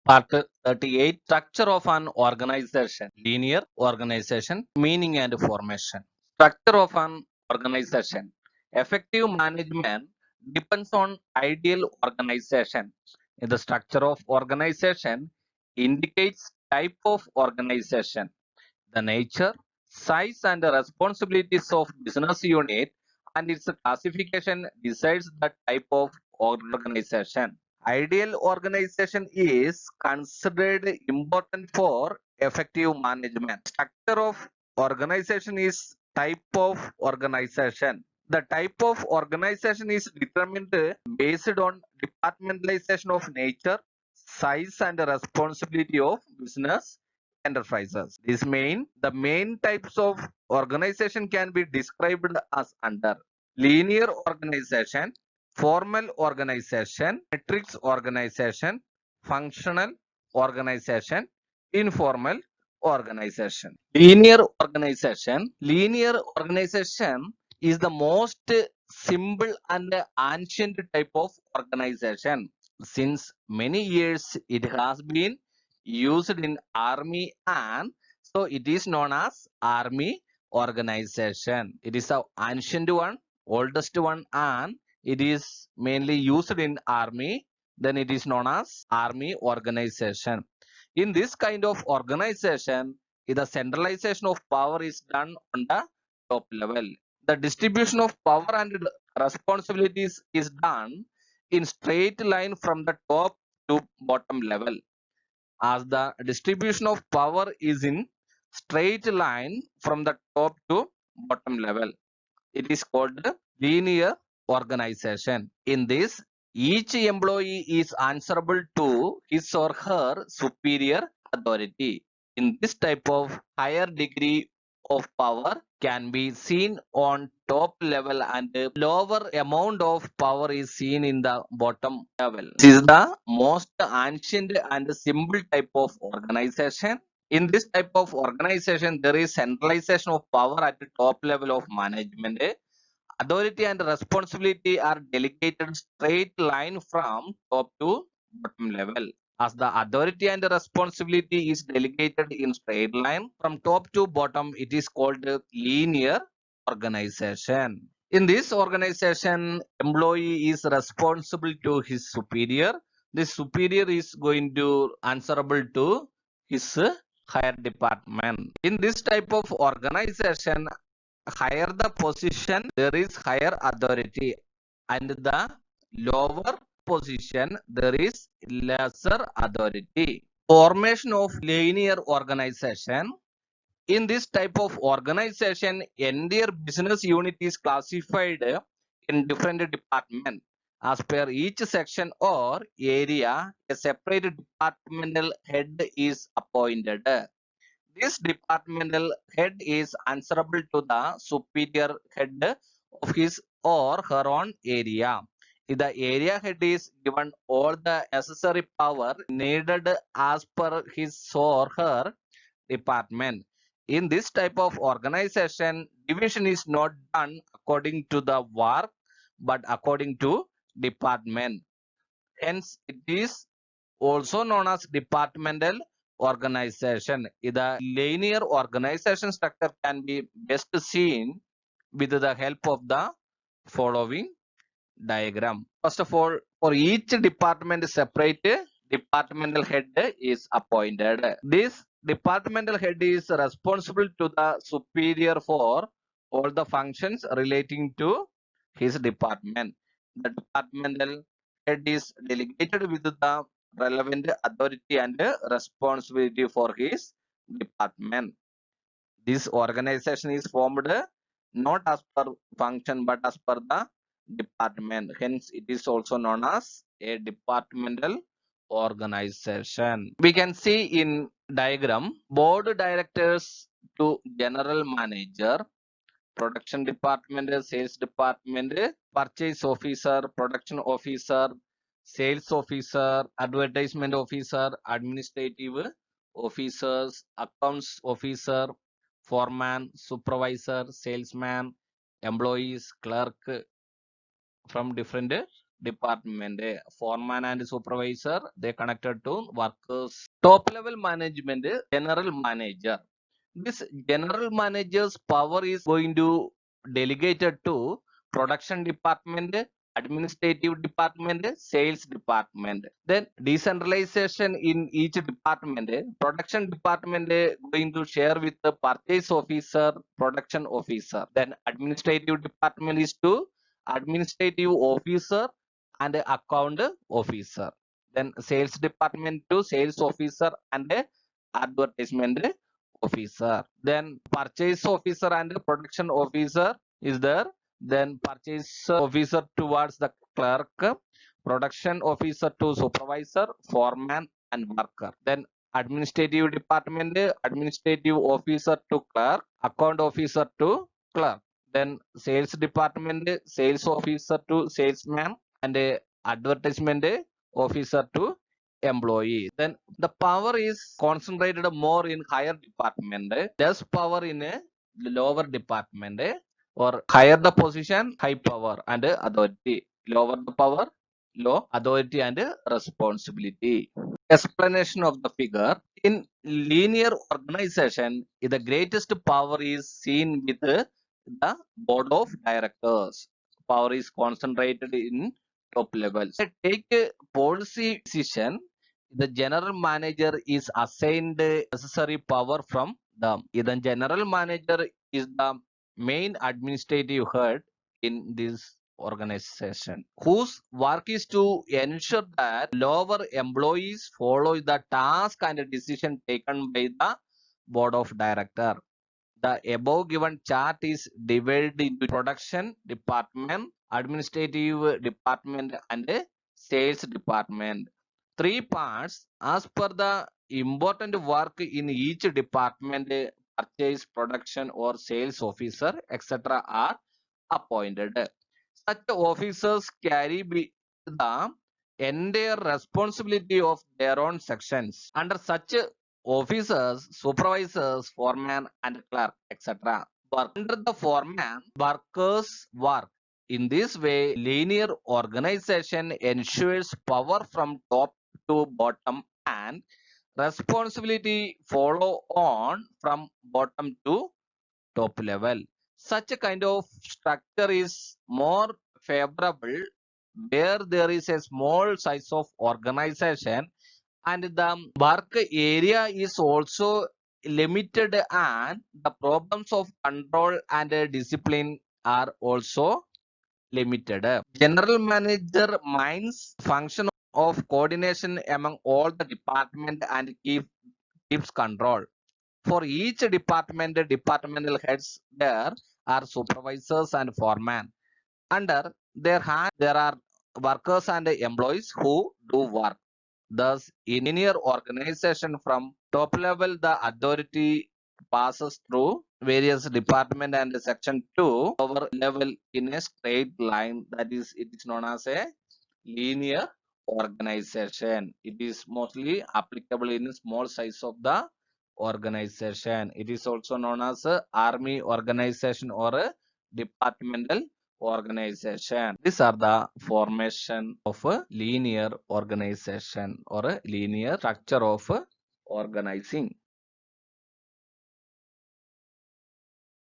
Part 38, Structure of an Organization, Linear Organization, Meaning and Formation. Structure of an organization. Effective management depends on ideal organization. The structure of organization indicates type of organization, the nature, size and responsibilities of business unit, and its classification decides the type of organization. Ideal organization is considered important for effective management. Structure of organization is type of organization. The type of organization is determined based on departmentalization of nature, size and responsibility of business enterprises. The main types of organization can be described as under linear organization, formal organization, matrix organization, functional organization, informal organization. Linear organization is the most simple and ancient type of organization. Since many years it has been used in army, and so it is known as army organization. It is an ancient one, oldest one, and it is mainly used in army. Then it is known as army organization. In this kind of organization, the centralization of power is done on the top level. The distribution of power and responsibilities is done in straight line from the top to bottom level. As the distribution of power is in straight line from the top to bottom level, it is called linear organization. In this, each employee is answerable to his or her superior authority. In this type of higher degree of power can be seen on top level, and lower amount of power is seen in the bottom level. This is the most ancient and simple type of organization. In this type of organization, there is centralization of power at the top level of management. Authority and responsibility are delegated straight line from top to bottom level. As the authority and responsibility is delegated in straight line from top to bottom, it is called linear organization. In this organization, employee is responsible to his superior. This superior is going to answerable to his higher department. In this type of organization, higher the position, there is higher authority, and the lower position, there is lesser authority. Formation of linear organization. In this type of organization, entire business unit is classified in different departments. As per each section or area, a separate departmental head is appointed. This departmental head is answerable to the superior head of his or her own area. If the area head is given all the necessary power needed as per his or her department. In this type of organization, division is not done according to the work but according to department. Hence, it is also known as departmental organization. The linear organization structure can be best seen with the help of the following diagram. First of all, for each department, separate departmental head is appointed. This departmental head is responsible to the superior for all the functions relating to his department. The departmental head is delegated with the relevant authority and responsibility for his department. This organization is formed not as per function but as per the department. Hence, it is also known as a departmental organization. We can see in diagram board directors to general manager, production department, sales department, purchase officer, production officer, sales officer, advertisement officer, administrative officers, accounts officer, foreman, supervisor, salesman, employees, clerk from different department, foreman and supervisor, they connected to workers. Top level management, general manager. This general manager's power is going to delegated to production department, administrative department, sales department. Then decentralization in each department. Production department going to share with the purchase officer, production officer. Then administrative department is to administrative officer and account officer. Then sales department to sales officer and advertisement officer. Then purchase officer and production officer is there. Then purchase officer towards the clerk, production officer to supervisor, foreman and worker. Then administrative department, administrative officer to clerk, account officer to clerk. Then sales department, sales officer to salesman and advertisement officer to employee. Then the power is concentrated more in higher department, less power in a lower department, or higher the position, high power and authority, lower the power, low authority and responsibility. Explanation of the figure. In linear organization, the greatest power is seen with the board of directors. Power is concentrated in top levels. Take a policy decision, the general manager is assigned necessary power from them. The general manager is the main administrative head in this organization, whose work is to ensure that lower employees follow the task and decision taken by the board of director. The above given chart is divided into production department, administrative department and sales department. Three parts as per the important work in each department, purchase, production or sales officer etc. are appointed. Such officers carry the entire responsibility of their own sections. Under such officers, supervisors, foreman and clerk etc. work under the foreman, workers work. In this way, linear organization ensures power from top to bottom and responsibility follow on from bottom to top level. Such a kind of structure is more favorable where there is a small size of organization and the work area is also limited and the problems of control and discipline are also limited. General manager minds function of coordination among all the department and keeps control. For each department, departmental heads there are supervisors and foremen. Under their hand, there are workers and employees who do work. Thus, in linear organization from top level, the authority passes through various department and section to lower level in a straight line. That is, it is known as a linear organization. It is mostly applicable in a small size of the organization. It is also known as a army organization or a departmental organization. These are the formation of a linear organization or a linear structure of organizing.